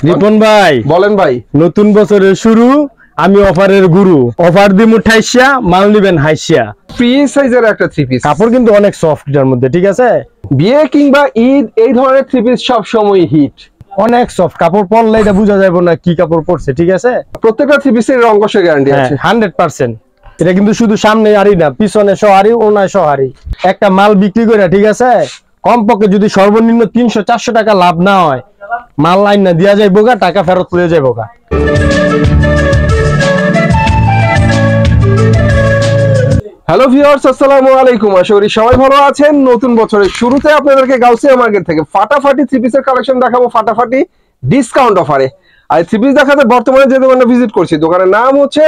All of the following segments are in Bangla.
রিপন ভাই বলেন ভাই, নতুন বছরের শুরু, আমি অফারের গুরু। অফার দিমু ঠাইসিয়া, মাল নিবেন হাইসিয়া। ফ্রি সাইজের একটা থ্রি পিস, কাপড় কিন্তু অনেক সফট এর মধ্যে, ঠিক আছে। বিয়ে কিংবা ঈদ এই ধরনের থ্রি পিস সব সময় হিট। অনেক সফট কাপড়, পরলে এটা বোঝা যাবে না কি কাপড় পরছে, ঠিক আছে। প্রত্যেকটা থ্রি পিসের রং কষের গ্যারান্টি আছে 100%। এটা কিন্তু শুধু সামনে আড়ি না, পিছনে সহারি, ওনায় সহারি। একটা মাল বিক্রি করে, ঠিক আছে, কমপক্ষে যদি সর্বনিম্ন 300-400 টাকা লাভ না হয়, মাল লাইন না দিয়া যাইবো গা, টাকা ফেরত তুলে যাইবো গা। হ্যালো ভিউয়ার্স, আসসালামু আলাইকুম। আশা করি সবাই ভালো আছেন। নতুন বছরের শুরুতে আপনাদেরকে গাউসিয়া মার্কেট থেকে ফাটাফাটি থ্রি পিসের কালেকশন দেখাবো, ফাটাফাটি ডিসকাউন্ট অফারে। আর থ্রি পিস দেখাতে বর্তমানে যে দোকানটা ভিজিট করছি, দোকানের নাম হচ্ছে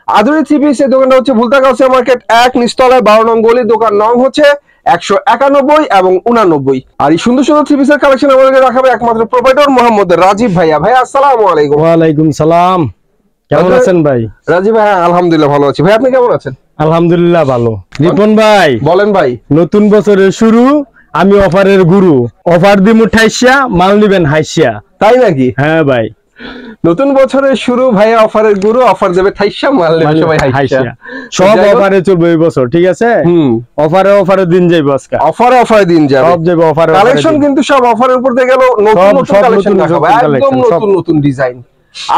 আদুরি থ্রি পিস। এই দোকানটা হচ্ছে ভুলতা গাউসিয়া মার্কেট 1 নিচতলায় 12 নং গলি। দোকান নং হচ্ছে 191 এবং 89। আর এই সুন্দর সুন্দর থ্রি পিসের কালেকশন আমাদেরকে দেখাবে একমাত্র প্রোপাইটর মোহাম্মদ রাজীব ভাইয়া। ভাই আসসালামু আলাইকুম। ওয়ালাইকুম সালাম। কেমন আছেন ভাই? রাজীব ভাই আলহামদুলিল্লাহ ভালো আছি। ভাই আপনি কেমন আছেন? আলহামদুলিল্লাহ ভালো। রিপন ভাই বলেন ভাই, নতুন বছরের শুরু, আমি অফারের গুরু। অফার দিমু ঠাইসিয়া, মাল নিবেন হাইসিয়া। তাই নাকি? হ্যাঁ ভাই, নতুন বছরের শুরু, ভাইয়া অফারের গুরু, অফার দেবে থাইসা, মাল নেবে সবাই হাইসা। সব অফারে চলবে এই বছর, ঠিক আছে। অফারে দিন যাইবো আজকে, অফারে দিন যাবে, সব যাবে অফারে। কালেকশন কিন্তু সব অফারের উপর দিয়ে গেল। নতুন নতুন কালেকশন দেখাবে, একদম নতুন নতুন ডিজাইন,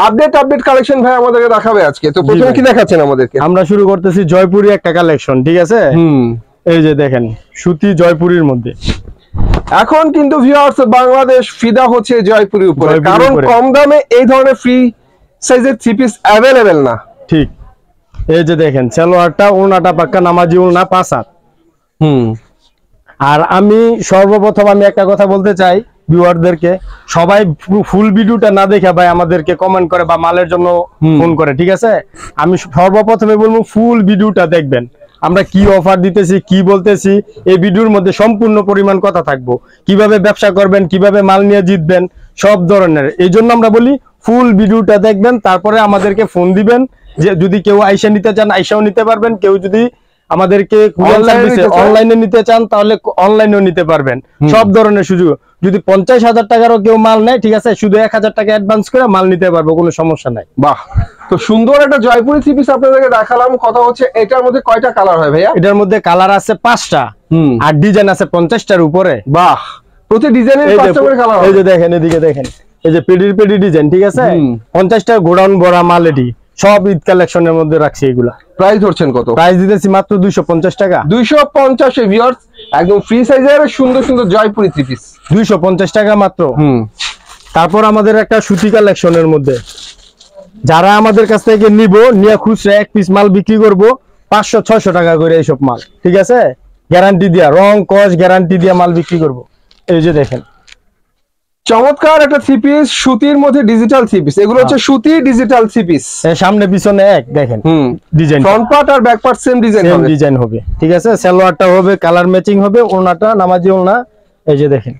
আপডেট কালেকশন ভাই আমাদেরকে দেখাবে আজকে। তো প্রথমে কি দেখাচ্ছেন আমাদেরকে? আমরা শুরু করতেছি জয়পুরি একটা কালেকশন, ঠিক আছে। এই যে দেখেন, সুতি জয়পুরির মধ্যে। এখন কিন্তু ভিউয়ার্স বাংলাদেশ ফিদা হচ্ছে জয়পুরের উপরে, কারণ কম দামে এই ধরনের ফ্রি সাইজের থ্রি পিস अवेलेबल না। ঠিক, এই যে দেখেন সালোয়ারটা, ওড়নাটা পাক্কা নামাজি ওড়না 5 হাত। আর আমি সর্বপ্রথম একটা কথা বলতে চাই ভিউয়ারদেরকে, সবাই ফুল ভিডিওটা না দেখে ভাই আমাদেরকে কমেন্ট করে বা মালের জন্য ফোন করে, ঠিক আছে। আমি সর্বপ্রথমে বলবো ফুল ভিডিওটা দেখবেন, আমরা কি অফার দিতেছি, কি বলতেছি, এই ভিডিওর মধ্যে সম্পূর্ণ পরিমাণ কথা থাকবো। কিভাবে ব্যবসা করবেন, কিভাবে মাল নিয়ে জিতবেন, সব ধরনের। এই জন্য আমরা বলি ফুল ভিডিওটা দেখবেন, তারপরে আমাদেরকে ফোন দিবেন। যে যদি কেউ আইসা নিতে চান আইসাও নিতে পারবেন, কেউ যদি আমাদেরকে অনলাইনে নিতে চান তাহলে অনলাইনেও নিতে পারবেন। সব ধরনের সুযোগ। যদি 50,000 টাকারও কেউ মাল নেয়, ঠিক আছে, শুধু 1000 টাকা অ্যাডভান্স করে মাল নিতে পারবো, কোনো সমস্যা নাই। বাহ, তো সুন্দর একটা জয়পুরি থ্রি পিস আপনাদেরকে দেখালাম। কথা হচ্ছে এটার মধ্যে কয়টা কালার হয় ভাইয়া? এটার মধ্যে কালার আছে 5টা, আর ডিজাইন আছে 50টার উপরে। বাহ, প্রতি ডিজাইনের 5টা করে কালার। এই যে দেখেন, এদিকে দেখেন, এই যে পেডি ডিজাইন, ঠিক আছে। 50টা গোডাউন ভরা মাল, এটি সব ঈদ কালেকশনের মধ্যে রাখছি। এগুলা প্রাইস ধরছেন কত? প্রাইস দিতেছি মাত্র 250 টাকা। 250 এ ভিউয়ার্স, একদম ফ্রি সাইজের সুন্দর সুন্দর জয়পুরি থ্রি পিস 250 টাকা মাত্র। তারপর আমাদের একটা সুতি কালেকশনের মধ্যে, যারা আমাদের কাছ থেকে নিয়ে খুচরা এক পিস মাল বিক্রি করব 500-600 টাকা করে এইসব মাল, ঠিক আছে। গ্যারান্টি দিয়া, রং কস গ্যারান্টি দিয়া মাল বিক্রি করব। এই যে দেখেন চমৎকার একটা থ্রি পিস, সুতির মধ্যে ডিজিটাল থ্রি পিস। এগুলো হচ্ছে সুতি ডিজিটাল থ্রি পিস, সামনে পিছনে এক দেখেন ডিজাইন, ফ্রন্ট পার্ট আর ব্যাক পার্ট সেম ডিজাইন হবে, ঠিক আছে। সালোয়ারটা হবে কালার ম্যাচিং হবে, ওড়নাটা নামাজি ওড়না। এই যে দেখেন,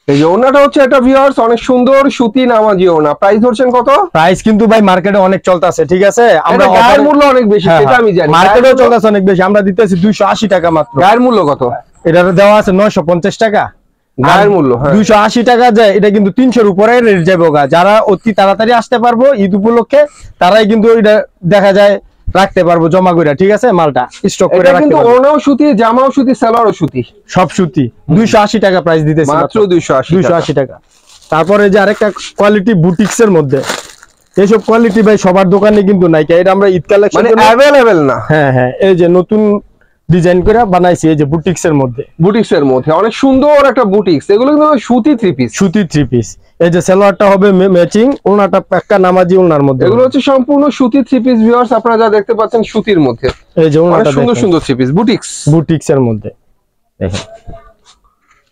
এই যে ওড়নাটা হচ্ছে এটা ভিউয়ার্স অনেক সুন্দর সুতি নামাজি ওড়না। প্রাইস ধরছেন কত? প্রাইস কিন্তু ভাই মার্কেটে অনেক চলতেছে, ঠিক আছে। আমরা গায়ের মূল্য অনেক বেশি, সেটা আমি জানি, মার্কেটেও চলতেছে অনেক বেশি। আমরা দিতেছি 280 টাকা মাত্র। গায়ের মূল্য কত? এটা দেওয়া আছে 950 টাকা গায়ের মূল্য। 280 টাকা যায়, এটা কিন্তু 300-র উপরে রেট যাবে। যারা অতি তাড়াতাড়ি আসতে পারবো ঈদ উপলক্ষে, তারাই কিন্তু এটা দেখা যায় রাখতে পারবো জমা করে, ঠিক আছে। মালটা স্টক করে রাখতে পারবো। ওড়নাও সুতি, জামাও সুতি, সালোয়ারও সুতি, সব সুতি। 280 টাকা প্রাইস দিতেছি মাত্র 280 টাকা। তারপরে যে আরেকটা কোয়ালিটি বুটিক্স এর মধ্যে, এইসব কোয়ালিটি ভাই সবার দোকানে কিন্তু নাই। এটা আমরা ঈদ কালেকশন মানে अवेलेबल না। হ্যাঁ, এই যে নতুন ডিজাইন করে বানাইছি, এই যে বুটিক্স এর মধ্যে অনেক সুন্দর একটা বুটিক্স। এগুলো কিন্তু সুতি থ্রি পিস। এই যে সালোয়ারটা হবে ম্যাচিং, ওড়নাটা পাক্কা নামাজি ওড়নার মধ্যে। এগুলো হচ্ছে সম্পূর্ণ সুতি থ্রি পিস ভিউয়ার্স, আপনারা যা দেখতে পাচ্ছেন সুতির মধ্যে। এই যে ওড়নাটা সুন্দর থ্রি পিস বুটিক্স এর মধ্যে দেখেন,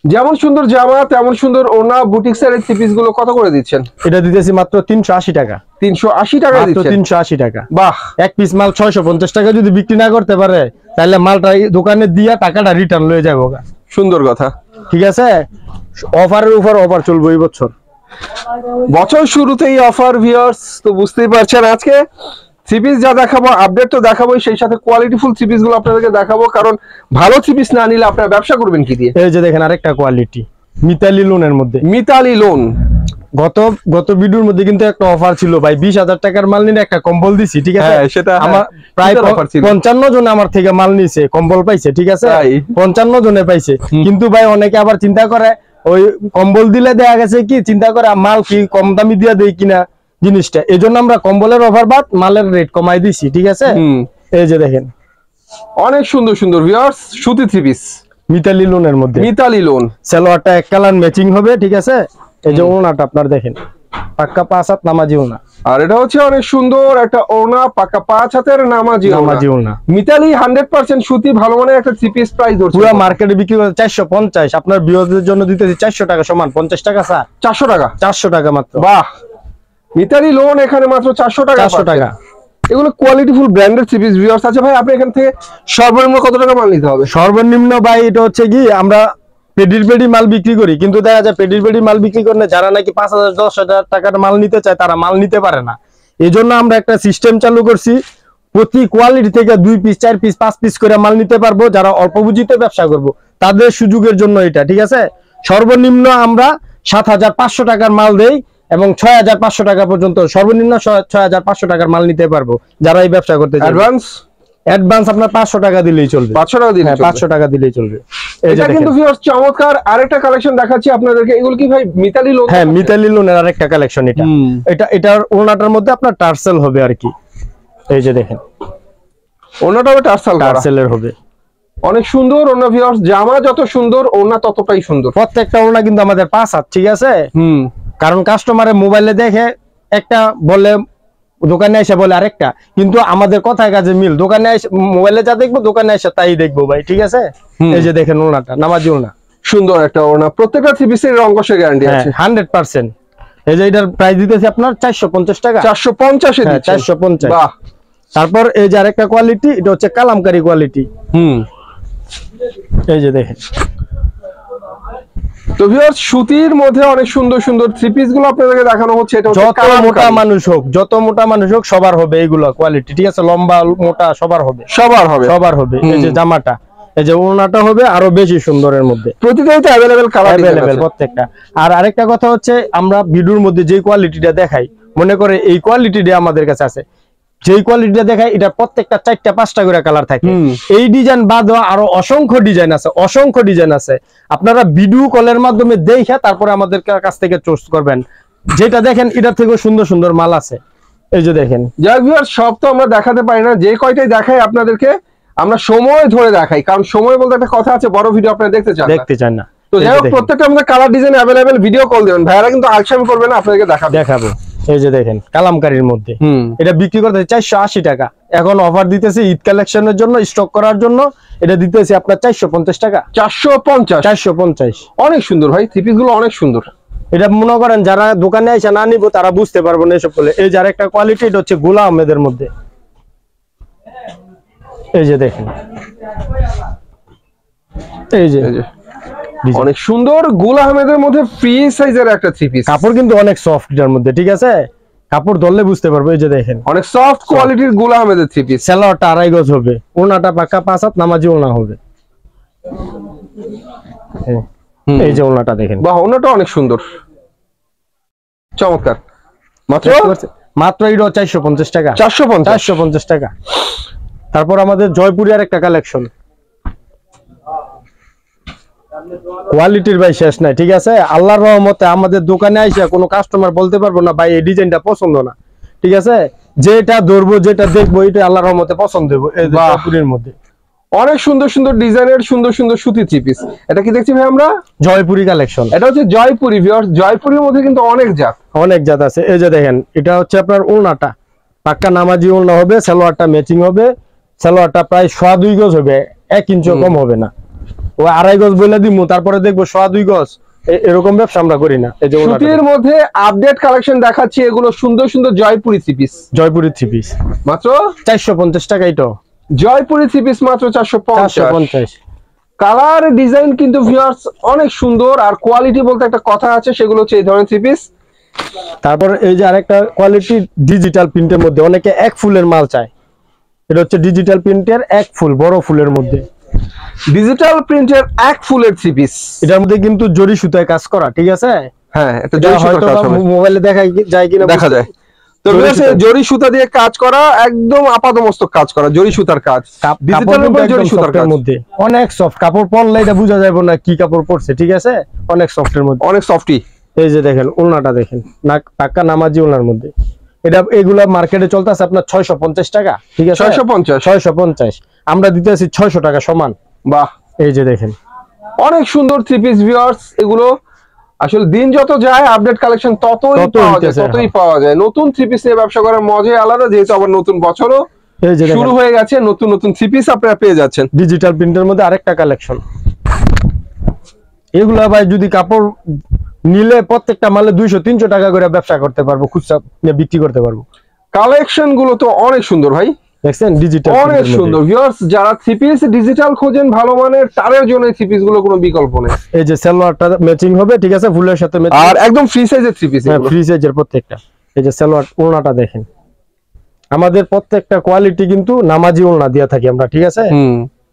যেমন সুন্দর জামা তেমন সুন্দর ওড়না। বুটিক্স এর থ্রি পিস গুলো কত করে দিচ্ছেন? এটা দিতেছি মাত্র 380 টাকা। 380 টাকা দিচ্ছেন? 380 টাকা। বাহ, এক পিস মাল 650 টাকা যদি বিক্রি না করতে পারে, তাহলে মালটা দোকানে দিয়া টাকাটা রিটার্ন লয়ে যাবো। সুন্দর কথা, ঠিক আছে। অফারের উপর অফার চলবে এই বছর শুরুতেই অফার ভিউয়ার্স। তো বুঝতেই পারছেন আজকে থ্রি পিস যা দেখাবো, আপডেট তো দেখাবোই, সেই সাথে কোয়ালিটিফুল থ্রি পিস গুলো আপনাদেরকে দেখাবো। কারণ ভালো থ্রি পিস না নিলে আপনারা ব্যবসা করবেন কি দিয়ে? এই যে দেখেন আরেকটা কোয়ালিটি মিতালি লোনের মধ্যে। মিতালি লোন গত ভিডিওর মধ্যে কিন্তু একটা অফার ছিল ভাই, 20,000 টাকার মাল নিলে একটা কম্বল দিছি, ঠিক আছে? সেটা আমার প্রায় 55 জন আমার থেকে মাল নিছে, কম্বল পাইছে, ঠিক আছে? 55 জনে পাইছে। কিন্তু ভাই অনেকে আবার চিন্তা করে ওই কম্বল দিলে দেখা গেছে কি চিন্তা করে মাল কি কম দামি দিয়ে দেই কিনা জিনিসটা, এজন্য আমরা কম্বলের অফার বাদ মালের রেট কমাই দিছি, ঠিক আছে? এই যে দেখেন অনেক সুন্দর সুন্দর ভিউয়ার্স সুতি থ্রি পিস মিতালি লোনের মধ্যে, মিতালি লোন, সালোয়ারটা এক কালার ম্যাচিং হবে, ঠিক আছে? এই যে ওনাটা আপনার দেখেন পাক্কা 5 হাত নামাজি ওনা, আর এটা হচ্ছে অনেক সুন্দর একটা ওনা, পাক্কা 5 হাতের নামাজি ওনা। মিতালি 100% সুতি ভালো মানের একটা থ্রি পিস প্রাইস ধরছে, পুরো মার্কেটে বিক্রি করে 450, আপনার ভিউয়ারদের জন্য দিতেছি 400 টাকা, সমান 50 টাকা স্যার, 400 টাকা, 400 টাকা মাত্র। বাহ, মিতালি লোন এখানে মাত্র 400 টাকা, 400 টাকা। এগুলো কোয়ালিটিফুল ব্র্যান্ডেড থ্রি পিস ভিউয়ার্স আছে। ভাই আপনি এখান থেকে সর্বনিম্ন কত টাকা মাল নিতে হবে? সর্বনিম্ন ভাই এটা হচ্ছে কি আমরা পেডি মাল বিক্রি করি, কিন্তু দেখা যায় পেডি মাল বিক্রি করলে যারা নাকি 5,000 10,000 টাকার মাল নিতে চায় তারা মাল নিতে পারে না। এজন্য আমরা একটা সিস্টেম চালু করছি, প্রতি কোয়ালিটি থেকে 2 পিস 4 পিস 5 পিস করে মাল নিতে পারবো। যারা অল্প পুঁজিতে ব্যবসা করব তাদের সুযোগের জন্য এটা, ঠিক আছে? সর্বনিম্ন আমরা 7,500 টাকার মাল দেই এবং 6,500 টাকা পর্যন্ত, সর্বনিম্ন 6,500 টাকার মাল নিতে পারবো যারা এই ব্যবসা করতে চায়। অ্যাডভান্স আপনার 500 টাকা দিলেই চলবে, 500 টাকা দিলেই 500 টাকা দিলেই চলবে। এটা কিন্তু ভিউয়ার্স চমৎকার আরেকটা কালেকশন দেখাচ্ছি আপনাদেরকে। এগুলো কি ভাই মিতালি লোন? হ্যাঁ, মিতালি লোনের আরেকটা কালেকশন এটা। এটার ওনাটার মধ্যে আপনার টার্সেল হবে আর কি, এই যে দেখেন ওনাটাও টার্সেলের হবে, অনেক সুন্দর ওনা ভিউয়ার্স। জামা যত সুন্দর ওনা ততটাই সুন্দর। প্রত্যেকটা ওনা কিন্তু আমাদের 5 হাত, ঠিক আছে? কারণ কাস্টমারে মোবাইলে দেখে একটা বলে, দোকানে এসে বলে আরেকটা, কিন্তু আমাদের কথায় কাজে মিল। দোকানে এসে মোবাইলে যা দেখবো দোকানে এসে তাই দেখবো ভাই, ঠিক আছে? এই যে দেখেন ওনাটা নামাজি ওনা, সুন্দর একটা ওনা, প্রত্যেকটা থ্রি পিসের রং কষে গ্যারান্টি আছে 100%। এই যে এটার প্রাইস দিতেছি আপনার 450 টাকা, 450 এ দিচ্ছেন, 450। বাহ। তারপর এই যে আরেকটা কোয়ালিটি, এটা হচ্ছে কালামকারী কোয়ালিটি। এই যে দেখেন, তো ভিউয়ার্স সুতির মধ্যে অনেক সুন্দর সুন্দর থ্রি পিস গুলো আপনাদেরকে দেখানো হচ্ছে। এটা যত মোটা মানুষ হোক সবার হবে এইগুলো কোয়ালিটি, ঠিক আছে? লম্বা মোটা সবার হবে, সবার হবে। এই যে জামাটা, এই যে ওড়নাটা হবে আরো বেশি সুন্দরের মধ্যে, প্রতিটাতে अवेलेबल কালার अवेलेबल প্রত্যেকটা। আর আরেকটা কথা হচ্ছে আমরা ভিডিওর মধ্যে যে কোয়ালিটিটা দেখাই, মনে করে এই কোয়ালিটিটা আমাদের কাছে আছে, যেই কোয়ালিটিটা দেখায় এটা প্রত্যেকটা 4টা 5টা করে কালার থাকে। এই ডিজাইন বাদ আরো অসংখ্য ডিজাইন আছে। আপনারা ভিডিও কলের মাধ্যমে দেখে তারপরে আমাদের কাছ থেকে চুজ করবেন, যেটা দেখেন এটা থেকে সুন্দর সুন্দর মাল আছে। এই যে দেখেন, যাই ভিউয়ার্স সব তো আমরা দেখাতে পারি না, যে কয়টাই দেখাই আপনাদেরকে আমরা সময় ধরে দেখাই, কারণ সময় বলতে একটা কথা আছে, বড় ভিডিও আপনারা দেখতে চান না। তো যাই হোক প্রত্যেকটা আমাদের colour design available, video call দিবেন, ভাইরা কিন্তু আলসামি করবে না, আপনাদেরকে দেখাবো। এই যে দেখেন কালামকারীর মধ্যে এটা বিক্রি করতে 480 টাকা, এখন অফার দিতেছি ঈদ কালেকশনের জন্য, স্টক করার জন্য এটা দিতেছি আপনার 450 টাকা। 450 অনেক সুন্দর ভাই, থ্রি পিস গুলো অনেক সুন্দর। এটা মনে করেন যারা দোকানে এসে না নিব তারা বুঝতে পারবো না এসব বলে। এই যে আরেকটা কোয়ালিটি, এটা হচ্ছে গোলাম আহমেদের মধ্যে, এই যে দেখেন, এই যে অনেক সুন্দর গোলাম আহমেদের মধ্যে ফ্রি সাইজের একটা থ্রি পিস, কাপড় কিন্তু অনেক সফট এর মধ্যে, ঠিক আছে? কাপড় ধরলে বুঝতে পারবো। এই যে দেখেন অনেক সফট কোয়ালিটির গোলাম আহমেদের থ্রি পিস, সালোয়ারটা 2.5 গজ হবে, ওনাটা পাক্কা 5 হাত নামাজি ওনা হবে। এই যে ওনাটা দেখেন, বাহ, ওনাটা অনেক সুন্দর, চমৎকার। মাত্র এটা 450 টাকা, 450 টাকা। তারপর আমাদের জয়পুরের একটা কালেকশন, কোয়ালিটির ভাই শেষ নাই, ঠিক আছে? আল্লাহর রহমতে আমাদের দোকানে আইসা কোনো কাস্টমার বলতে পারবো না ভাই এই ডিজাইনটা পছন্দ না, ঠিক আছে? যেটা ধরবো যেটা দেখবো এটা আল্লাহর রহমতে পছন্দ দেবো। এই জয়পুরের মধ্যে অনেক সুন্দর সুন্দর ডিজাইনের সুন্দর সুন্দর সুতি থ্রি পিস। এটা কি দেখছি ভাই আমরা? জয়পুরি কালেকশন, এটা হচ্ছে জয়পুরি ভিউয়ার্স। জয়পুরের মধ্যে কিন্তু অনেক জাত আছে। এই যে দেখেন, এটা হচ্ছে আপনার ওড়নাটা পাক্কা নামাজি ওড়না হবে, সালোয়ারটা ম্যাচিং হবে, সালোয়ারটা প্রায় 2.5 গজ হবে, 1 ইঞ্চিও কম হবে না। ও 2.5 গজ বলে দিমু, তারপরে দেখবো 2.5 গজ, এরকম ব্যবসা আমরা করি না। এই যে সুতির মধ্যে আপডেট কালেকশন দেখাচ্ছি, এগুলো সুন্দর সুন্দর জয়পুরি থ্রি পিস মাত্র 450 টাকা। এটা জয়পুরি থ্রি পিস মাত্র 450। কালার ডিজাইন কিন্তু ভিউয়ার্স অনেক সুন্দর, আর কোয়ালিটি বলতে একটা কথা আছে, সেগুলো হচ্ছে এই ধরনের থ্রি পিস। তারপর এই যে আরেকটা কোয়ালিটি ডিজিটাল প্রিন্টের মধ্যে, অনেকে 1 ফুলের মাল চায়, এটা হচ্ছে ডিজিটাল প্রিন্টের 1 ফুল বড় ফুলের মধ্যে, ডিজিটাল প্রিন্টের 1 ফুলের থ্রি পিস। এটার মধ্যে কিন্তু জরি সুতায় কাজ করা, ঠিক আছে? হ্যাঁ, এটা জরি সুতার কাজ হবে। মোবাইলে দেখা যায় কিনা দেখা যায়। তো জরি সুতা দিয়ে কাজ করা, একদম আপাদমস্তক কাজ করা, জরি সুতার কাজ, ডিজিটালের উপর জরি সুতার কাজ মধ্যে অনেক সফট। কাপড় পরলে এটা বোঝা যাবে না কি কাপড় পরছে, ঠিক আছে, অনেক সফটের মধ্যে, অনেক সফটি। এই যে দেখেন ওড়নাটা দেখেন, না পাক্কা নামাজি ওড়নার মধ্যে। এটা এগুলা মার্কেটে চলতেছে আপনার 650 টাকা, ঠিক আছে, 650, আমরা দিতেছি 600 টাকা সমান। বাহ, এই যে দেখেন অনেক সুন্দর থ্রি পিস ভিউয়ার্স। এগুলো আসলে দিন যত যায় আপডেট কালেকশন ততই পাওয়া যায়। নতুন থ্রি পিস নিয়ে ব্যবসা করার মজাই আলাদা, যেহেতু আবার নতুন বছরও শুরু হয়ে গেছে, নতুন নতুন থ্রি পিস আপনারা পেয়ে যাচ্ছেন। ডিজিটাল প্রিন্টের মধ্যে আরেকটা কালেকশন। এগুলা ভাই যদি কাপড় নিলে প্রত্যেকটা মালে 200-300 টাকা করে ব্যবসা করতে পারবো, খুচরা বিক্রি করতে পারবো। কালেকশন গুলো তো অনেক সুন্দর ভাই, দেখছেন, ডিজিটাল অনেক সুন্দর। ভিউয়ার্স, যারা থ্রি পিস ডিজিটাল খোঁজেন ভালো মানের, তাদের জন্য থ্রি পিস গুলো কোনো বিকল্প নেই। এই যে সালোয়ারটা ম্যাচিং হবে, ঠিক আছে, ফুলের সাথে ম্যাচিং, আর একদম ফ্রি সাইজের থ্রি পিস, ফ্রি সাইজের প্রত্যেকটা। এই যে সালোয়ার ওড়নাটা দেখেন, আমাদের প্রত্যেকটা কোয়ালিটি কিন্তু নামাজি ওড়না দিয়ে থাকি আমরা, ঠিক আছে,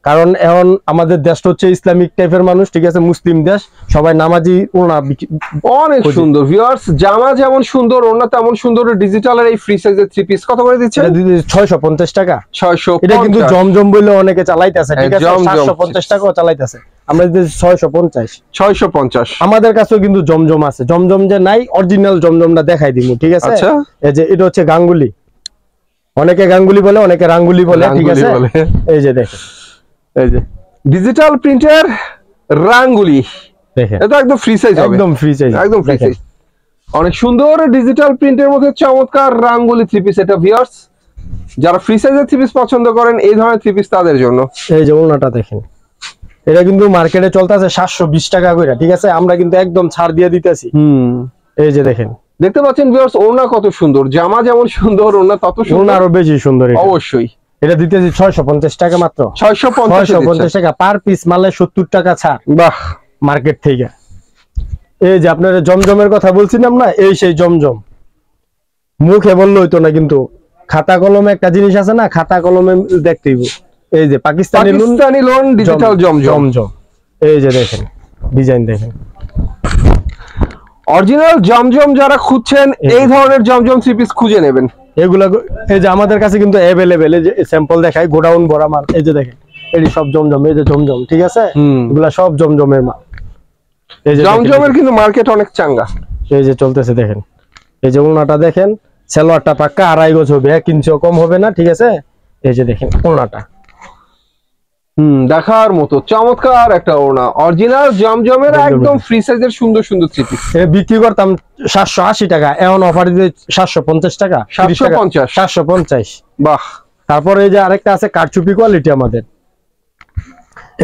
কারণ এখন আমাদের দেশটা হচ্ছে ইসলামিক টাইপের মানুষ, ঠিক আছে, মুসলিম দেশ, সবাই নামাজি ওড়না অনেক সুন্দর। ভিউয়ার্স, জামা যেমন সুন্দর, ওড়না তেমন সুন্দর। ডিজিটালের এই ফ্রি সাইজের থ্রি পিস কত করে দিচ্ছেন? 650 টাকা। 650, এটা কিন্তু জমজম বলে অনেকে চালাইতেছে, ঠিক আছে, 750 টাকাও চালাইতেছে, আমরা দিতেছি 650। আমাদের কাছেও কিন্তু জমজম আছে, জমজম যে নাই, অরিজিনাল জমজমটা দেখাই দিমু, ঠিক আছে। এই যে এটা হচ্ছে গাঙ্গুলি, অনেকে গাঙ্গুলি বলে, অনেকে রাঙ্গুলি বলে, ঠিক আছে। এই যে দেখেন, এই যে ডিজিটাল প্রিন্টার রাঙ্গুলি দেখেন, এটা একদম ফ্রি সাইজ হবে, একদম ফ্রি সাইজ, একদম ফ্রি সাইজ। অনেক সুন্দর ডিজিটাল প্রিন্টের মধ্যে চমৎকার রাঙ্গুলি থ্রি পিস। এটা ভিউয়ার্স, যারা ফ্রি সাইজের থ্রি পিস পছন্দ করেন, এই ধরনের থ্রি পিস তাদের জন্য। এই যে ওড়নাটা দেখেন, এটা কিন্তু মার্কেটে চলতেছে 720 টাকা করে, ঠিক আছে, আমরা কিন্তু একদম ছাড় দিয়ে দিতেছি। এই যে দেখেন, দেখতে পাচ্ছেন ভিউয়ার্স, ওড়না কত সুন্দর, জামা যেমন সুন্দর, ওড়না তত সুন্দর, আরো বেশি সুন্দর। অবশ্যই এটা দিতেছি 650 টাকা মাত্র, 650 টাকা পার পিস, মালে 70 টাকা ছাড়। বাহ, মার্কেট থেকে। এই যে আপনারা জমজমের কথা বলছিলাম না, এই সেই জমজম, মুখে বললে হইতো না, কিন্তু খাতা কলমে একটা জিনিস আছে না, খাতা কলমে দেখতেই। এই যে পাকিস্তানি লোন ডিজিটাল জমজম, এই যে দেখেন ডিজাইন দেখেন, অরিজিনাল জমজম যারা খুঁজছেন, এই ধরনের জমজম থ্রি পিস খুঁজে নেবেন। এগুলা এই যে আমাদের কাছে কিন্তু অ্যাভেলেবেল, এই যে স্যাম্পল দেখাই, গোডাউন ভরা মাল। এই যে দেখেন, এটি সব জমজম, এই যে জমজম, ঠিক আছে, এগুলা সব জমজমের মাল। এই যে জমজমের কিন্তু মার্কেট অনেক চাঙ্গা। এই যে চলতেছে দেখেন, এই যে ওড়নাটা দেখেন, সালোয়ারটা পাক্কা 2.5 গজ হবে, 1 ইঞ্চিও কম হবে না, ঠিক আছে। এই যে দেখেন ওড়নাটা, দেখার মতো চমৎকার একটা ওড়না, অরিজিনাল জমজমের একদম ফ্রি সাইজের সুন্দর সুন্দর থ্রি পিস। বিক্রি করতাম 780 টাকা, এখন অফার দিতে 750 টাকা, 750। বাহ। তারপর এই যে আরেকটা আছে কারচুপি কোয়ালিটি আমাদের,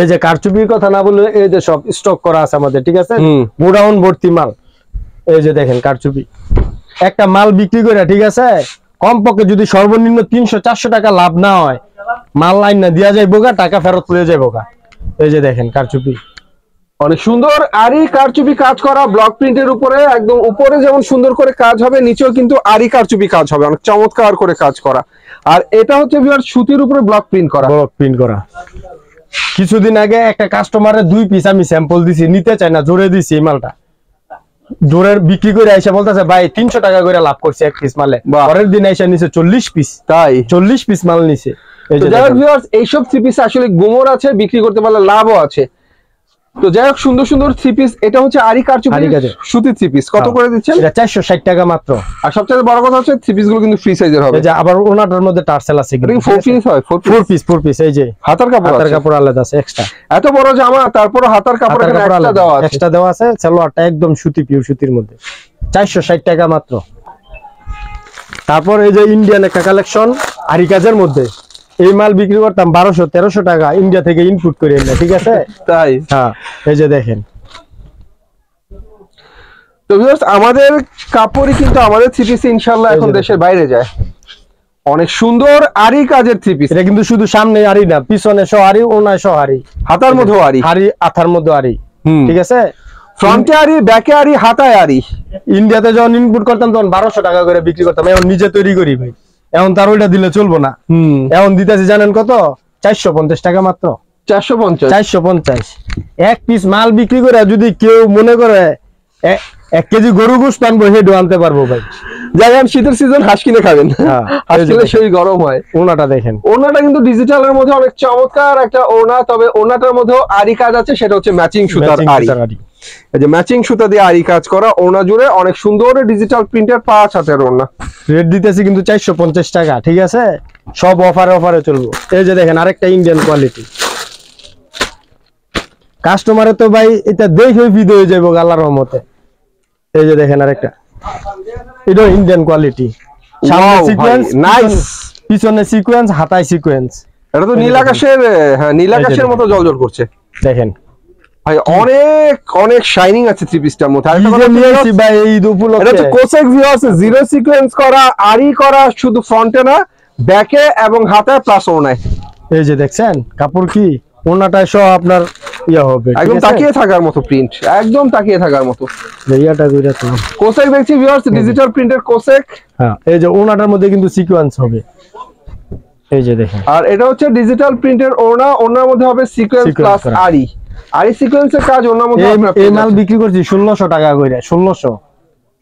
এই যে কারচুপির কথা না বললে, এই যে সব স্টক করা আছে আমাদের, ঠিক আছে, গোডাউন ভর্তি মাল। এই যে দেখেন কারচুপি, একটা মাল বিক্রি করে, ঠিক আছে, কমপক্ষে যদি সর্বনিম্ন 300-400 টাকা লাভ না হয়, মাল লাইন না দিয়া যাইবো গা, টাকা ফেরত তুলে যাইবো গা। এই যে দেখেন কারচুপি, অনেক সুন্দর আরি কারচুপি কাজ করা, ব্লক প্রিন্টের উপরে, একদম উপরে যেমন সুন্দর করে কাজ হবে, নিচেও কিন্তু আরি কারচুপি কাজ হবে, অনেক চমৎকার করে কাজ করা। আর এটা হচ্ছে ভিউয়ার সুতির উপরে ব্লক প্রিন্ট করা। কিছুদিন আগে একটা কাস্টমারের 2 পিস আমি স্যাম্পল দিছি, নিতে চাই না, জোরে দিছি, এই মালটা জোরের বিক্রি করে আইসা বলতেছে ভাই 300 টাকা করে লাভ করছে 1 পিস মালে। পরের দিন আইসা নিছে 40 পিস, তাই 40 পিস মাল নিছে। এইসব থ্রি পিস আসলে গুমর আছে, বিক্রি করতে পারলে লাভও আছে। তো যাই হোক, সুন্দর সুন্দর থ্রি পিস। এটা হচ্ছে আরি কারচুপি সুতি থ্রি পিস, কত করে দিচ্ছেন? এটা 460 টাকা মাত্র। আর সবচেয়ে বড় কথা হচ্ছে থ্রি পিস গুলো কিন্তু ফ্রি সাইজের হবে। এই যে আবার ওনাটার মধ্যে টার্সেল আছে, কিন্তু 4 পিস হয়, 4 পিস। এই যে হাতার কাপড় আলাদা আছে এক্সট্রা, এত বড় জামা, তারপর হাতার কাপড় এক্সট্রা দেওয়া আছে। সালোয়ারটা একদম সুতি, পিওর সুতির মধ্যে, 460 টাকা মাত্র। তারপর এই যে ইন্ডিয়ান একটা কালেকশন আরি কাজের মধ্যে, এই মাল বিক্রি করতাম 1200-1300 টাকা, ইন্ডিয়া থেকে ইনপুট করে এনে, ঠিক আছে, তাই। হ্যাঁ, এই যে দেখেন। তো ভিউয়ার্স, আমাদের কাপড়ই কিন্তু আমাদের থ্রি পিস ইনশাআল্লাহ এখন দেশের বাইরে যায়। অনেক সুন্দর আরি কাজের থ্রি পিস। এটা কিন্তু শুধু সামনে আরি না, পিছনে সহ আরি, ওনায় সহ আরি, হাতার মধ্যে আরি, আথার মধ্যে আরি, ঠিক আছে, ফ্রন্টে আরি, ব্যাকে আরি, হাতায় আরি। ইন্ডিয়াতে যখন ইনপুট করতাম তখন 1200 টাকা করে বিক্রি করতাম, এখন নিজে তৈরি করি ভাই, এখন তার ওইটা দিলে চলবো না। এখন দিতেছি জানেন কত? 450 টাকা মাত্র। 450 1 পিস মাল বিক্রি করে যদি কেউ মনে করে 1 কেজি গরু গোশত আনবো হেডও আনতে পারবো ভাই। যেমন শীতের সিজন হাঁস কিনে খাবেন, হ্যাঁ, হাঁস খেলে শরীর গরম হয়। ওনাটা দেখেন, ওনাটা কিন্তু ডিজিটালের মধ্যে অনেক চমৎকার একটা ওনা, তবে ওনাটার মধ্যেও আরি কাজ আছে, সেটা হচ্ছে ম্যাচিং সুতার আরি। এই যে ম্যাচিং সুতা দিয়ে আরি কাজ করা, ওনা জুড়ে অনেক সুন্দর ডিজিটাল প্রিন্টের 5 হাতের ওনা। রেট দিতেছি কিন্তু 450 টাকা, ঠিক আছে? সব অফারে চলবো। এই যে দেখেন আরেকটা ইন্ডিয়ান কোয়ালিটি, কাস্টমারে তো ভাই এটা দেখে ভিডিও হয়ে যাবো আল্লাহর রহমতে। এই যে দেখেন আরেকটা, এটা ইন্ডিয়ান কোয়ালিটি, সামনে সিকোয়েন্স, নাইস, পিছনে সিকোয়েন্স, হাতায় সিকোয়েন্স। এটা তো নীল আকাশের, হ্যাঁ নীল আকাশের মতো জলজল করছে দেখেন ভাই, অনেক অনেক শাইনিং আছে থ্রি পিসটার মধ্যে। ভাই এই এটা তো কোসেক ভিউয়ার্স, জিরো সিকোয়েন্স করা, আরি করা, শুধু ফ্রন্টে না ব্যাকে এবং হাতে প্লাস ওনায়। এই যে দেখছেন কাপড় কি ওনাটায় সহ আপনার ইয়া হবে, একদম তাকিয়ে থাকার মতো প্রিন্ট, একদম তাকিয়ে থাকার মতো। ইয়াটা দুইটা তো কোসেক দেখছি ভিউয়ার্স, ডিজিটাল প্রিন্টের কোসেক। হ্যাঁ, এই যে ওনাটার মধ্যে কিন্তু সিকোয়েন্স হবে, এই যে দেখেন। আর এটা হচ্ছে ডিজিটাল প্রিন্টের ওনা, ওনার মধ্যে হবে সিকোয়েন্স প্লাস আরি, আরি সিকোয়েন্সের কাজ ওনার মধ্যে। এই মাল বিক্রি করছি 1600 টাকা কইরা,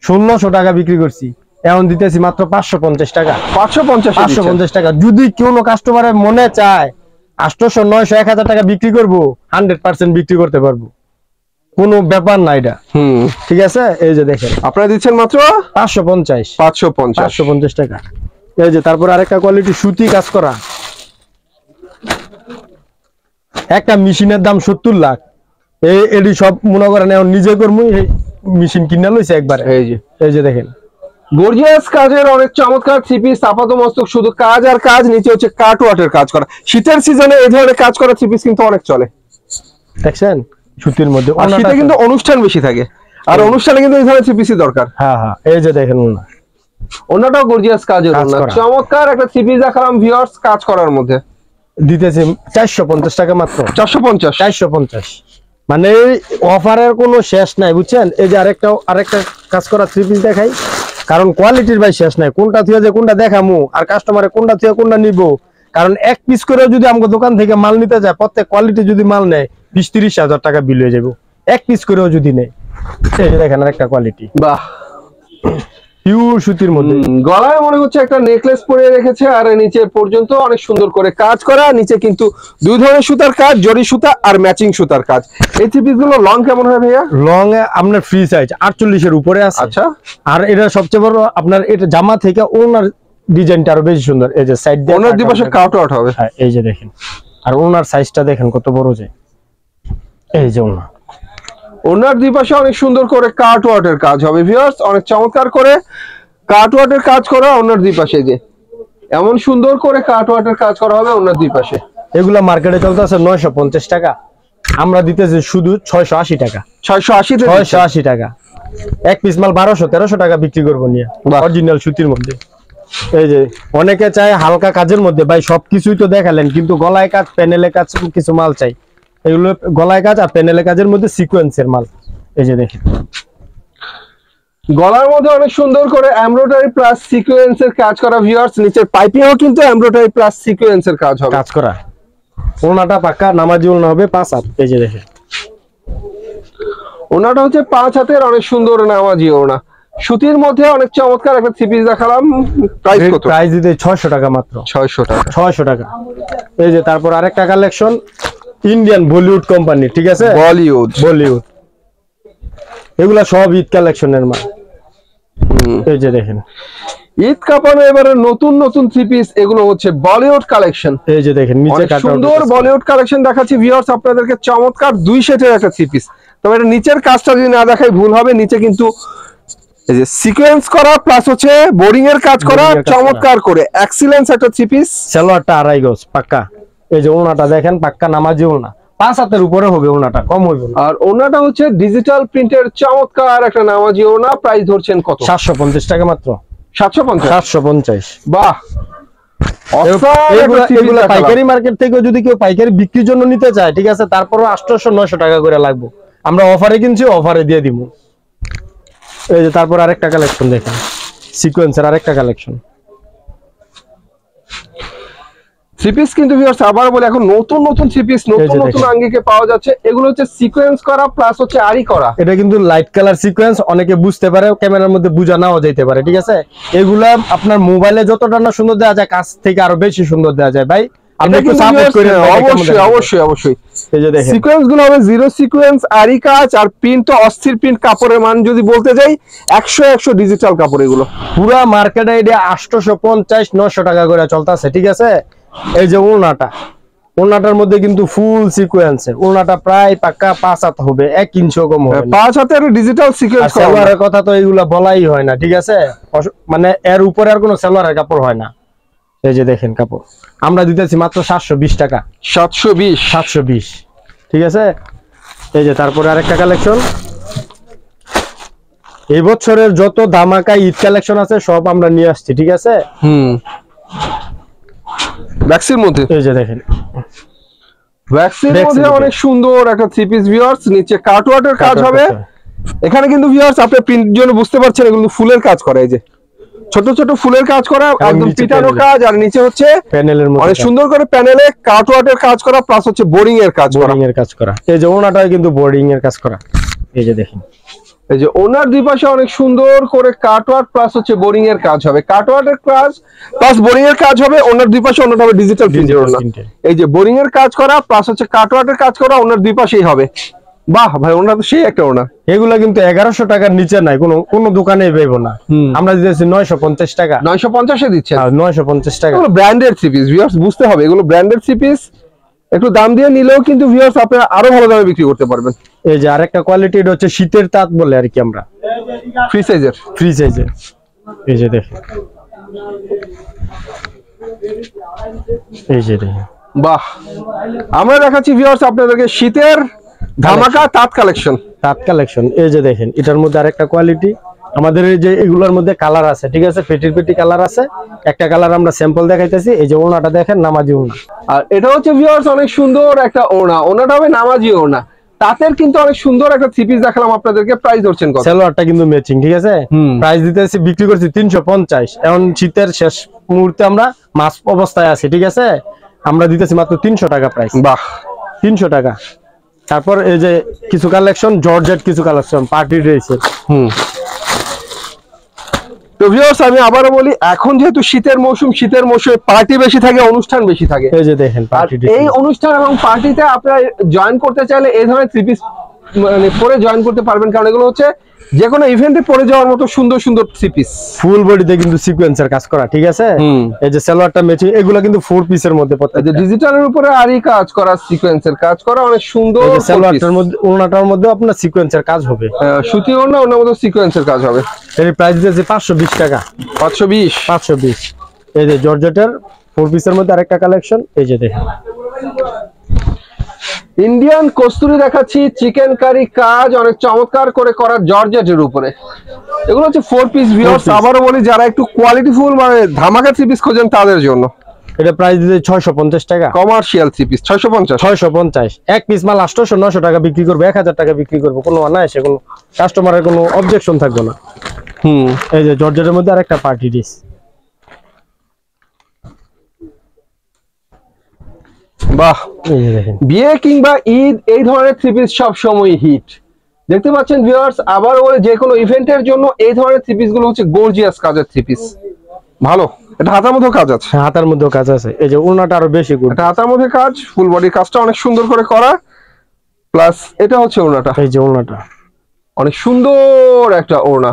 1600 টাকা বিক্রি করছি, এখন দিতেছি মাত্র 550 টাকা। 550 টাকা। যদি কোনো কাস্টমারের মনে চায় 800, 900, 1000 টাকা বিক্রি করবো, 100% বিক্রি করতে পারবো, কোনো ব্যাপার না এটা। ঠিক আছে, এই যে দেখেন আপনারা দিচ্ছেন মাত্র 550 টাকা। এই যে তারপর আরেকটা কোয়ালিটি, সুতি কাজ করা, একটা মেশিনের দাম 70 লাখ। এডি সব মনে করেন এখন নিজে করবো, মেশিন কিনা লইছে একবার। এই যে দেখেন গর্জিয়াস কাজের অনেক চমৎকার থ্রি পিস, আপাত মস্তক শুধু কাজ আর কাজ, নিচে হচ্ছে কাট ওয়াটের কাজ করা। শীতের সিজনে এই ধরনের কাজ করা থ্রি পিস কিন্তু অনেক চলে, দেখছেন সুতির মধ্যে। আর শীতে কিন্তু অনুষ্ঠান বেশি থাকে, আর অনুষ্ঠানে কিন্তু এই ধরনের থ্রি পিসই দরকার। হ্যাঁ হ্যাঁ, এই যে দেখেন ওনাটাও গর্জিয়াস কাজের, চমৎকার একটা থ্রি পিস দেখালাম ভিউয়ার্স কাজ করার মধ্যে। দিতেছি 450 টাকা মাত্র। 450 মানে অফারের কোনো শেষ নাই, বুঝছেন? এই যে আরেকটা কাজ করা থ্রি পিস দেখাই, কারণ কোয়ালিটির ভাই শেষ নাই, কোনটা থুয়ে যে কোনটা দেখামু আর কাস্টমারে কোনটা থুয়ে কোনটা নিবো। কারণ এক পিস করে যদি আমাকে দোকান থেকে মাল নিতে যায়, প্রত্যেক কোয়ালিটি যদি মাল নেয় 20-30 হাজার টাকা বিল হয়ে যাবো, এক পিস করেও যদি নেয়। এই যে দেখেন আরেকটা কোয়ালিটি, বাহ, পিওর সুতির মধ্যে। গলায় মনে হচ্ছে একটা নেকলেস পরে রেখেছে, আর নিচে পর্যন্ত অনেক সুন্দর করে কাজ করা। নিচে কিন্তু দুই ধরনের সুতার কাজ, জরি সুতা আর ম্যাচিং সুতার কাজ। এই থ্রি পিস গুলো লং কেমন হয় ভাইয়া? লং এ আপনার ফ্রি সাইজ 48 এর উপরে আছে। আচ্ছা, আর এটা সবচেয়ে বড়, আপনার এটা জামা থেকে ওনার ডিজাইনটা আরো বেশি সুন্দর। এই যে সাইড দিয়ে ওনার দুই পাশে কাট আউট হবে। হ্যাঁ, এই যে দেখেন, আর ওনার সাইজটা দেখেন কত বড় যে। এই যে ওনার দুই পাশে অনেক সুন্দর করে কাট ওয়াটের কাজ হবে ভিউয়ার্স, অনেক চমৎকার করে কাট ওয়াটের কাজ করা ওনার দুই পাশে, যে এমন সুন্দর করে কাট ওয়াটের কাজ করা হবে ওনার দুই পাশে। এগুলা মার্কেটে চলতেছে 950 টাকা, আমরা দিতেছি শুধু 680 টাকা। 680 টাকা এক পিস মাল, 1200-1300 টাকা বিক্রি করবো নিয়ে, অরিজিনাল সুতির মধ্যে। এই যে অনেকে চায় হালকা কাজের মধ্যে, ভাই সবকিছুই তো দেখালেন, কিন্তু গলায় কাজ, প্যানেলে কাজ কিছু মাল চাই। এগুলো গলায় কাজ আর প্যানেলে কাজের মধ্যে সিকোয়েন্সের মাল। এই যে দেখেন গলার মধ্যে অনেক সুন্দর করে এমব্রয়ডারি প্লাস সিকোয়েন্সের কাজ করা ভিউয়ার্স, নিচের পাইপিংও কিন্তু এমব্রয়ডারি প্লাস সিকোয়েন্সের কাজ হবে, কাজ করা। ওনাটা পাকা নামাজি ওনা হবে 5 হাত। এই যে দেখেন ওনাটা হচ্ছে 5 হাতের অনেক সুন্দর নামাজি ওনা, সুতির মধ্যে অনেক চমৎকার একটা থ্রি পিস দেখালাম। প্রাইস কত? প্রাইস দিতে 600 টাকা মাত্র। 600 টাকা। এই যে তারপর আরেকটা কালেকশন, ইন্ডিয়ান বলিউড কোম্পানি, ঠিক আছে? বলিউড এগুলা সব ঈদ কালেকশনের মাল। এই যে দেখেন ঈদ কাপানো এবারে নতুন নতুন থ্রি পিস, এগুলো হচ্ছে বলিউড কালেকশন। এই যে দেখেন নিচে সুন্দর বলিউড কালেকশন দেখাচ্ছি ভিউয়ার্স আপনাদেরকে, চমৎকার 2 সেটের একটা থ্রি পিস। তবে এটা নিচের কাজটা যদি না দেখাই ভুল হবে, নিচে কিন্তু এই যে সিকোয়েন্স করা প্লাস হচ্ছে বোরিং এর কাজ করা, চমৎকার করে এক্সিলেন্স একটা থ্রি পিস। সালোয়ারটা 2.5 গজ পাক্কা। এই যে ওনাটা দেখেন পাক্কা নামাজি ওনা, 5 হাতের উপরে হবে, ওনাটা কম হইবে না। আর ওনাটা হচ্ছে ডিজিটাল প্রিন্টের চমৎকার একটা নামাজি ওনা। প্রাইস ধরছেন কত? 750 টাকা মাত্র। 750। বাহ, এগুলো পাইকারি মার্কেট থেকে যদি কেউ পাইকারি বিক্রির জন্য নিতে চায়, ঠিক আছে, তারপরও 800-900 টাকা করে লাগবে। আমরা অফারে কিনছি, অফারে দিয়ে দিব। এই যে তারপর আরেকটা কালেকশন দেখেন, সিকোয়েন্সের আরেকটা কালেকশন। থ্রি পিস কিন্তু ভিউয়ার্স আবার বলে এখন নতুন নতুন থ্রি পিস নতুন নতুন আঙ্গিকে পাওয়া যাচ্ছে। এগুলো হচ্ছে সিকোয়েন্স করা প্লাস হচ্ছে আরি করা। এটা কিন্তু লাইট কালার সিকোয়েন্স, অনেকে বুঝতে পারে, ক্যামেরার মধ্যে বোঝা নাও যাইতে পারে, ঠিক আছে। এগুলা আপনার মোবাইলে যতটা না সুন্দর দেওয়া যায়, কাছ থেকে আরো বেশি সুন্দর দেওয়া যায় ভাই। অবশ্যই অবশ্যই অবশ্যই এই যে দেখেন সিকোয়েন্স গুলো হবে জিরো সিকোয়েন্স, আরি কাজ, আর প্রিন্ট তো অস্থির প্রিন্ট। কাপড়ের মান যদি বলতে যাই 100 ডিজিটাল কাপড়। এগুলো পুরা মার্কেটে এটা 850-900 টাকা করে চলতেছে, ঠিক আছে। এই যে ওড়নাটার মধ্যে কিন্তু ফুল সিকোয়েন্স, ওড়নাটা প্রায় পাক্কা 5 হাত হবে, 1 ইঞ্চিও কম হবে। 5 হাতের ডিজিটাল সিকোয়েন্স। সালোয়ারের কথা তো এগুলা বলাই হয় না, ঠিক আছে। মানে এর উপরে আর কোনো সালোয়ারের কাপড় হয় না। এই যে দেখেন কাপড় আমরা দিতেছি মাত্র 720 টাকা। 720, ঠিক আছে। এই যে তারপরে আরেকটা কালেকশন, এই বছরের যত ধামাকা ঈদ কালেকশন আছে সব আমরা নিয়ে আসছি, ঠিক আছে। ব্যাক্সির মধ্যে এই যে দেখেন ব্যাক্সির মধ্যে অনেক সুন্দর একটা থ্রি পিস ভিউয়ার্স, নিচে কাটওয়ার্কের কাজ হবে। এখানে কিন্তু ভিউয়ার্স আপনি প্রিন্ট জন্য বুঝতে পারছেন এগুলো ফুলের কাজ করা। এই যে ছোট ছোট ফুলের কাজ করা, একদম পিটানো কাজ, আর নিচে হচ্ছে প্যানেলের মধ্যে অনেক সুন্দর করে প্যানেলে কাটওয়ার্কের কাজ করা প্লাস হচ্ছে বোর্ডিং এর কাজ করা। এই যে ওনাটাও কিন্তু বোর্ডিং এর কাজ করা। এই যে দেখেন এই যে ওনার দুই পাশে অনেক সুন্দর করে কাটওয়ার্ক প্লাস হচ্ছে বোরিং এর কাজ হবে। কাটওয়ার্কের কাজ প্লাস বোরিং এর কাজ হবে। ওনার দুই পাশে ওনাটা হবে ডিজিটাল প্রিন্টের ওনা। এই যে বোরিং এর কাজ করা প্লাস হচ্ছে কাটওয়ার্কের কাজ করা, ওনার দুই পাশেই হবে। বাহ ভাই, ওনা তো সেই একটা ওনা। এগুলা কিন্তু 1100 টাকার নিচে নাই, কোনো দোকানে পাইবো না। আমরা দিতেছি 950 টাকা। 950 এ দিচ্ছেন? 950 টাকা। এগুলো ব্র্যান্ডেড থ্রি পিস ভিউয়ার্স, বুঝতে হবে এগুলো ব্র্যান্ডেড থ্রি পিস। একটু দাম দিয়ে নিলেও কিন্তু ভিউয়ার্স আপনারা আরো ভালো দামে বিক্রি করতে পারবেন। এই যে আরেকটা কোয়ালিটি, এটা হচ্ছে শীতের তাঁত বলে আর কি আমরা, ফ্রি সাইজের। এই যে দেখেন, এই যে দেখেন, বাহ। আমরা দেখাচ্ছি ভিউয়ার্স আপনাদেরকে শীতের ধামাকা তাঁত কালেকশন। এই যে দেখেন, এটার মধ্যে আরেকটা কোয়ালিটি, আমাদের এই যে এগুলোর মধ্যে কালার আছে, ঠিক আছে। পেটি কালার আছে, একটা কালার আমরা স্যাম্পল দেখাইতেছি। এই যে ওড়নাটা দেখেন, নামাজি ওড়না। আর এটা হচ্ছে ভিউয়ার্স অনেক সুন্দর একটা ওড়না, ওড়নাটা হবে নামাজি ওড়না। তাঁতের কিন্তু অনেক সুন্দর একটা থ্রি পিস দেখালাম আপনাদেরকে। প্রাইস ধরছেন কত? সালোয়ারটা কিন্তু ম্যাচিং, ঠিক আছে। প্রাইস দিতেছি, বিক্রি করছি 350। এখন শীতের শেষ মুহূর্তে আমরা মাছ অবস্থায় আছি, ঠিক আছে। আমরা দিতেছি মাত্র 300 টাকা প্রাইস। বাহ, 300 টাকা। তারপর এই যে কিছু কালেকশন, জর্জেট কিছু কালেকশন, পার্টি ড্রেসের। তো ভিউয়ার্স আমি আবারও বলি, এখন যেহেতু শীতের মৌসুমে পার্টি বেশি থাকে, অনুষ্ঠান বেশি থাকে। এই যে দেখেন পার্টি ড্রেস। এই অনুষ্ঠান এবং পার্টিতে আপনারা জয়েন করতে চাইলে এই ধরনের থ্রি পিস মানে পরে জয়েন করতে পারবেন, কারণ এগুলো হচ্ছে যে কোনো ইভেন্টে পরে যাওয়ার মতো সুন্দর সুন্দর থ্রি পিস। ফুল বডিতে কিন্তু সিকোয়েন্সের কাজ করা, ঠিক আছে। এই যে সালোয়ারটা ম্যাচিং, এগুলো কিন্তু 4 পিসের মধ্যে পড়তে। এই যে ডিজিটালের উপরে আরি কাজ করা, সিকোয়েন্সের কাজ করা, অনেক সুন্দর। এই যে সালোয়ারটার মধ্যে, ওড়নাটার মধ্যে আপনার সিকোয়েন্সের কাজ হবে, সুতি ওড়না, ওর মধ্যে সিকোয়েন্সের কাজ হবে। এর প্রাইস দিয়েছে 520 টাকা। 520। এই যে জর্জেটের 4 পিসের মধ্যে আরেকটা কালেকশন। এই যে দেখেন, ইন্ডিয়ান কস্তুরি দেখাচ্ছি, চিকেন কারি কাজ অনেক চমৎকার করে করা জর্জেটের উপরে। এগুলো হচ্ছে 4 পিস ভিউয়ার্স। আবারও বলি, যারা একটু কোয়ালিটিফুল মানে ধামাকা থ্রি পিস খোঁজেন তাদের জন্য। এটা প্রাইস দিতে 650 টাকা। Commercial three piece 650। এক পিস মাল 800-900 টাকা বিক্রি করবে, 1000 টাকা বিক্রি করবে, কোনো অন্যায় এসে কোনো কাস্টমারের কোনো অবজেকশন থাকবে না। এই যে জর্জেটের মধ্যে আরেকটা পার্টি ড্রেস। বাহ, বিয়ে কিংবা ঈদ এই ধরনের থ্রি পিস সব সময় হিট। দেখতে পাচ্ছেন ভিউয়ার্স, আবার বলে যে কোনো ইভেন্টের জন্য এই ধরনের থ্রি পিস গুলো হচ্ছে গর্জিয়াস কাজের থ্রি পিস। ভালো, এটা হাতার মধ্যে কাজ আছে। হাতার মধ্যে কাজ আছে। এই যে ওড়নাটা আরো বেশি গুড, এটা হাতার মধ্যে কাজ, ফুল বডি কাজটা অনেক সুন্দর করে করা। প্লাস এটা হচ্ছে ওড়নাটা। এই যে ওড়নাটা অনেক সুন্দর একটা ওড়না।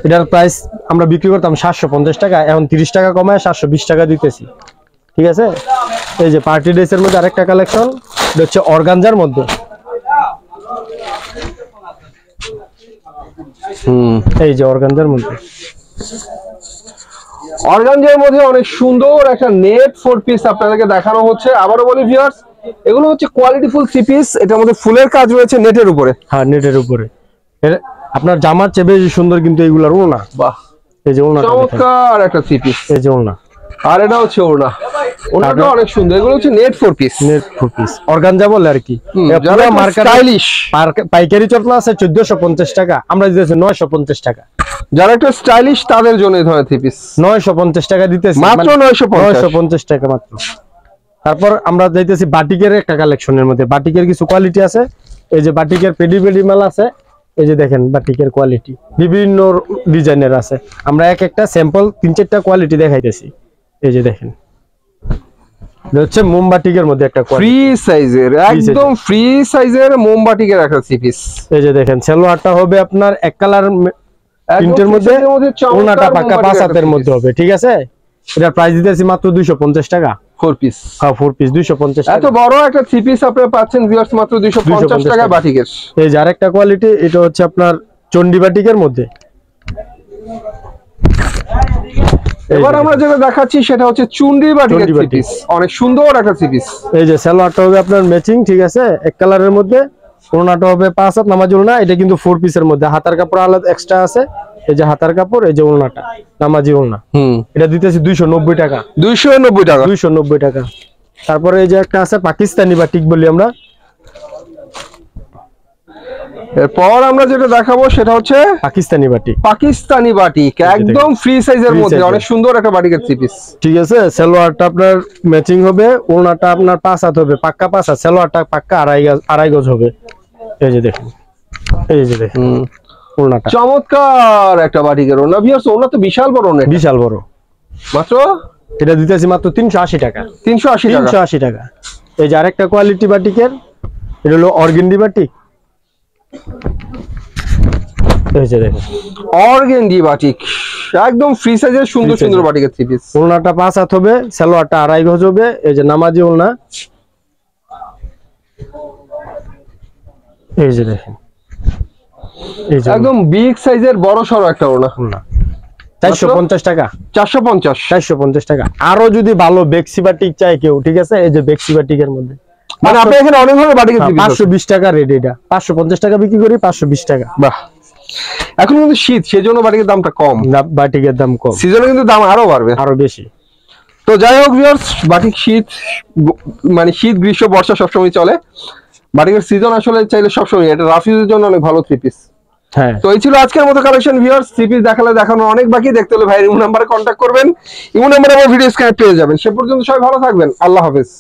এটার প্রাইস আমরা বিক্রি করতাম 750 টাকা, এখন 30 টাকা কমায় 720 টাকা দিতেছি, ঠিক আছে। এই যে পার্টি ড্রেসের মধ্যে আরেকটা কালেকশন, এটা হচ্ছে অর্গানজার মধ্যে। এই যে অর্গানজার মধ্যে অনেক সুন্দর একটা নেট 4 পিস আপনাদেরকে দেখানো হচ্ছে। আবারও বলি ভিউয়ার্স, এগুলো হচ্ছে কোয়ালিটিফুল থ্রি পিস। এটার মধ্যে ফুলের কাজ রয়েছে নেটের উপরে। হ্যাঁ, নেটের উপরে। আপনার জামার চেয়ে বেশি সুন্দর কিন্তু এইগুলার ওড়না। বাহ, এই যে ওড়না, চমৎকার একটা থ্রি পিস। এই যে ওড়না, আর এটা হচ্ছে ওড়না। ওনাটা অনেক সুন্দর, এগুলো হচ্ছে net 4 piece, net 4 piece organza বলে আর কি। যারা স্টাইলিশ পাইকারি চটলা আছে 1450 টাকা, আমরা দিতেছি 950 টাকা। যারা একটু স্টাইলিশ তাদের জন্য এই ধরনের 3 পিস 950 টাকা দিতেছি, মাত্র 950 টাকা মাত্র। তারপর আমরা যাইতেছি বাটিকের একটা কালেকশনের মধ্যে। বাটিকের কিছু কোয়ালিটি আছে, এই যে বাটিকের পেডি মাল আছে, এই যে দেখেন বাটিকের কোয়ালিটি বিভিন্ন ডিজাইনের আছে। আমরা এক একটা স্যাম্পল 3-4টা কোয়ালিটি দেখাইতেছি। এই যে দেখেন, এটা হচ্ছে মোমবাটিকের মধ্যে একটা ফ্রি সাইজের, একদম ফ্রি সাইজের মোমবাটিকের একটা 3 পিস। এই যে দেখেন সালোয়ারটা হবে আপনার এক কালার প্রিন্টের মধ্যে, ওনাটা পাকা 5 হাতের মধ্যে হবে, ঠিক আছে। এটার প্রাইস দিতেছি মাত্র 250 টাকা 4 পিস। হ্যাঁ 4 পিস 250 টাকা। এত বড় একটা 3 পিস আপনারা পাচ্ছেন ভিউয়ার্স মাত্র 250 টাকা বাটিকের। এই যে আরেকটা কোয়ালিটি, এটা হচ্ছে আপনার চন্ডি বাটিকের মধ্যে। এবার আমরা যেটা দেখাচ্ছি সেটা হচ্ছে চুন্ডি বাটিকের 3 পিস, অনেক সুন্দর একটা 3 পিস। এই যে সালোয়ারটা হবে আপনার ম্যাচিং, ঠিক আছে, এক কালারের মধ্যে। ওনাটা হবে 5 হাত নামাজি ওড়না, এটা কিন্তু 4 পিসের মধ্যে। হাতার কাপড় আলাদা এক্সট্রা আছে, এই যে হাতার কাপড়, এই যে ওড়নাটা নামাজি ওড়না। এটা দিতেছি 290 টাকা 290 টাকা। তারপরে এই যে একটা আছে পাকিস্তানি বাটিক বলি আমরা। এরপর আমরা যেটা দেখাবো সেটা হচ্ছে পাকিস্তানি বাটিক, পাকিস্তানি বাটিক একদম ফ্রি সাইজের মধ্যে, অনেক সুন্দর একটা বাটিকের 3 পিস, ঠিক আছে। সালোয়ারটা আপনার ম্যাচিং হবে, ওড়নাটা আপনার 5 হাত হবে, পাক্কা 5 হাত। সালোয়ারটা পাক্কা আড়াই গজ হবে। এই যে দেখেন, এই যে দেখেন ওড়নাটা চমৎকার একটা বাটিকের ওড়না। ভিউয়ার্স ওড়না তো বিশাল বড়, অনেক বিশাল বড়। মাত্র এটা দিতেছি মাত্র 380 টাকা 380 টাকা। এই যে আরেকটা কোয়ালিটি বাটিকের, এটা হলো অর্গেন্ডি বাটিক। এই যে দেখেন অর্গেন্ডি বাটিক একদম ফ্রি সাইজের সুন্দর সুন্দর বাটিকের 3 পিস। ওড়নাটা 5 হাত হবে, সালোয়ারটা আড়াই গজ হবে। এই যে নামাজি ওড়না, এই যে দেখেন, এই যে একদম বিগ সাইজের বড় সরো একটা ওড়না। 450 টাকা 450 টাকা। আরো যদি ভালো বেক্সি বাটিক চাই কেউ, ঠিক আছে, এই যে বেক্সি বাটিকের মধ্যে মানে আপনি এখানে অনেক ধরনের বাটিকের 3 পিস 520 টাকা রেট। এটা 550 টাকা বিক্রি করি, 520 টাকা। বাহ, এখন কিন্তু শীত, সেজন্য বাটিকের দামটা কম, বাটিকের দাম কম, সিজনে কিন্তু দাম আরো বাড়বে, আরো বেশি। তো যাই হোক ভিউয়ার্স, বাটিক শীত মানে শীত গ্রীষ্ম বর্ষা সবসময় চলে। বাটিকের সিজন আসলে চাইলে সবসময়, এটা রাফ ইউজের জন্য অনেক ভালো 3 পিস। হ্যাঁ, তো এই ছিল আজকের মতো কালেকশন ভিউয়ার্স। 3 পিস দেখানো অনেক বাকি, দেখতে হলে ভাইয়ের ইমো নাম্বারে কন্ট্যাক্ট করবেন, ইমো নাম্বারে আমার ভিডিও স্ক্রিনে পেয়ে যাবেন। সে পর্যন্ত সবাই ভালো থাকবেন, আল্লাহ হাফেজ।